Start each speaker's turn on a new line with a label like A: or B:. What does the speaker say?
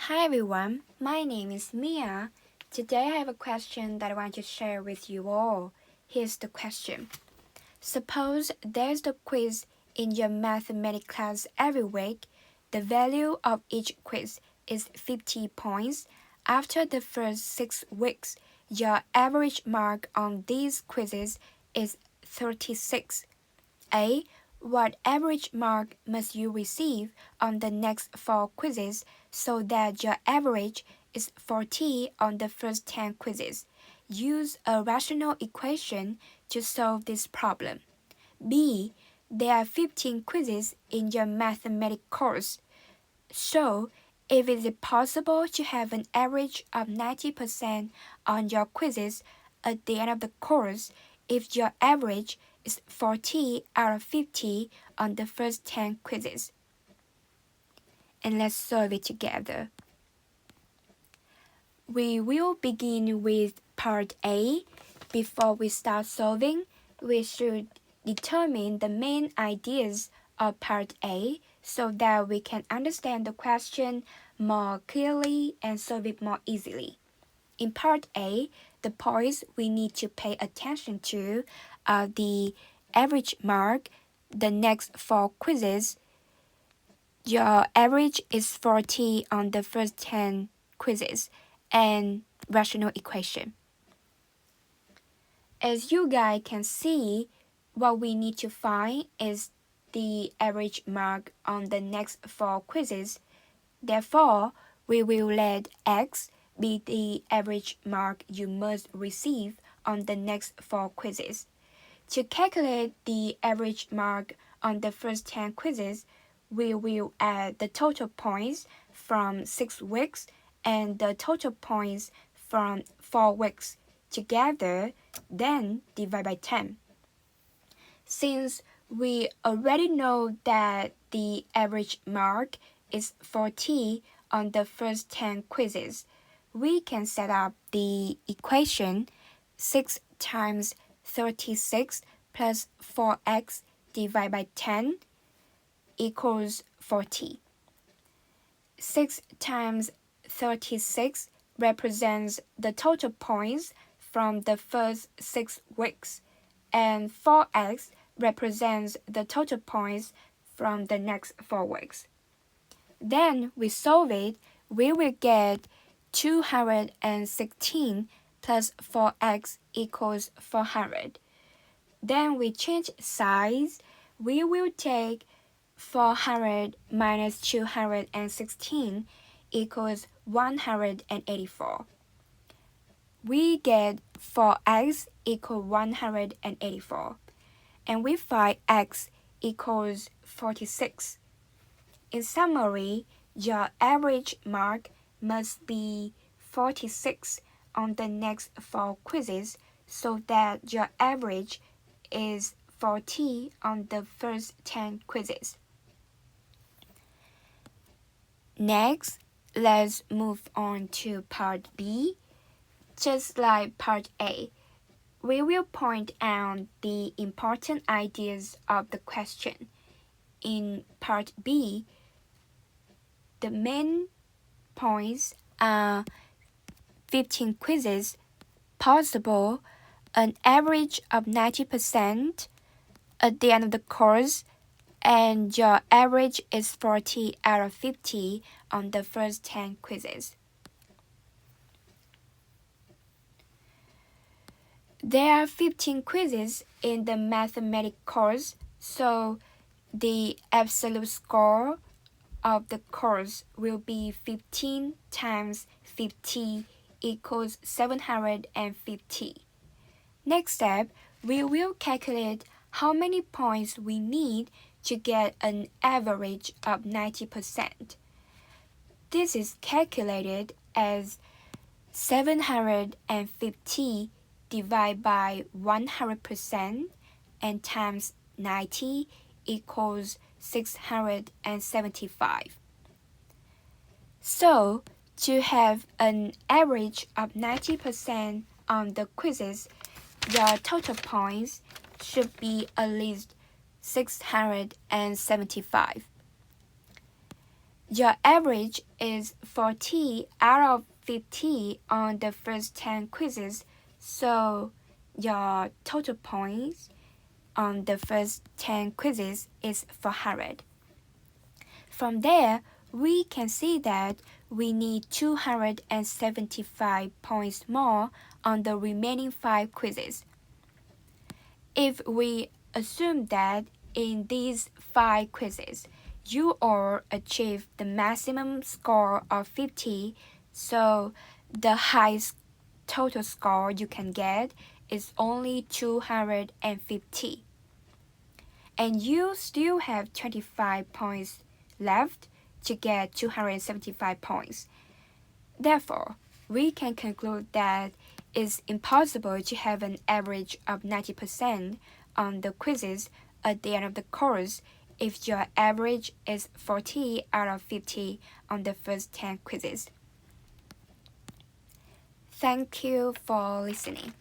A: Hi everyone, my name is Mia. Today I have a question that I want to share with you all. Here's the question. Suppose there's the quiz in your mathematics class every week. The value of each quiz is 50 points. After the first 6 weeks, your average mark on these quizzes is 36. A. What average mark must you receive on the next 4 quizzes so that your average is 40 on the first 10 quizzes? Use a rational equation to solve this problem. B. There are 15 quizzes in your mathematics course. So, if it is possible to have an average of 90% on your quizzes at the end of the course, if your average is 40 out of 50 on the first 10 quizzes. And let's solve it together. We will begin with part A. Before we start solving, we should determine the main ideas of part A so that we can understand the question more clearly and solve it more easily. In part A, the points we need to pay attention to are the average mark, the next 4 quizzes. Your average is 40 on the first 10 quizzes, and rational equation. As you guys can see, what we need to find is the average mark on the next 4 quizzes. Therefore, we will let X be the average mark you must receive on the next 4 quizzes. To calculate the average mark on the first 10 quizzes, we will add the total points from 6 weeks and the total points from 4 weeks together, then divide by 10. Since we already know that the average mark is 40 on the first 10 quizzes, we can set up the equation 6 times 36 plus 4x divided by 10 equals 40. 6 times 36 represents the total points from the first 6 weeks, and 4x represents the total points from the next 4 weeks. Then we solve it, we will get 216 plus 4x equals 400. Then we change size, we will take 400 minus 216 equals 184. We get 4x equals 184, and we find x equals 46. In summary, your average mark must be 46 on the next 4 quizzes so that your average is 40 on the first 10 quizzes. Next, let's move on to part B. Just like part A, we will point out the important ideas of the question. In part B, the main points are 15 quizzes, possible, an average of 90% at the end of the course, and your average is 40 out of 50 on the first 10 quizzes. There are 15 quizzes in the mathematics course, so the absolute score of the course will be 15 times 50 equals 750. Next step, we will calculate how many points we need to get an average of 90%. This is calculated as 750 divided by 100% and times 90 equals 675. So, to have an average of 90% on the quizzes, your total points should be at least 675. Your average is 40 out of 50 on the first 10 quizzes, so your total points on the first 10 quizzes is 400. From there, we can see that we need 275 points more on the remaining 5 quizzes. If we assume that in these 5 quizzes, you all achieve the maximum score of 50, so the highest total score you can get is only 250. And you still have 25 points left to get 275 points. Therefore, we can conclude that it's impossible to have an average of 90% on the quizzes at the end of the course if your average is 40 out of 50 on the first 10 quizzes. Thank you for listening.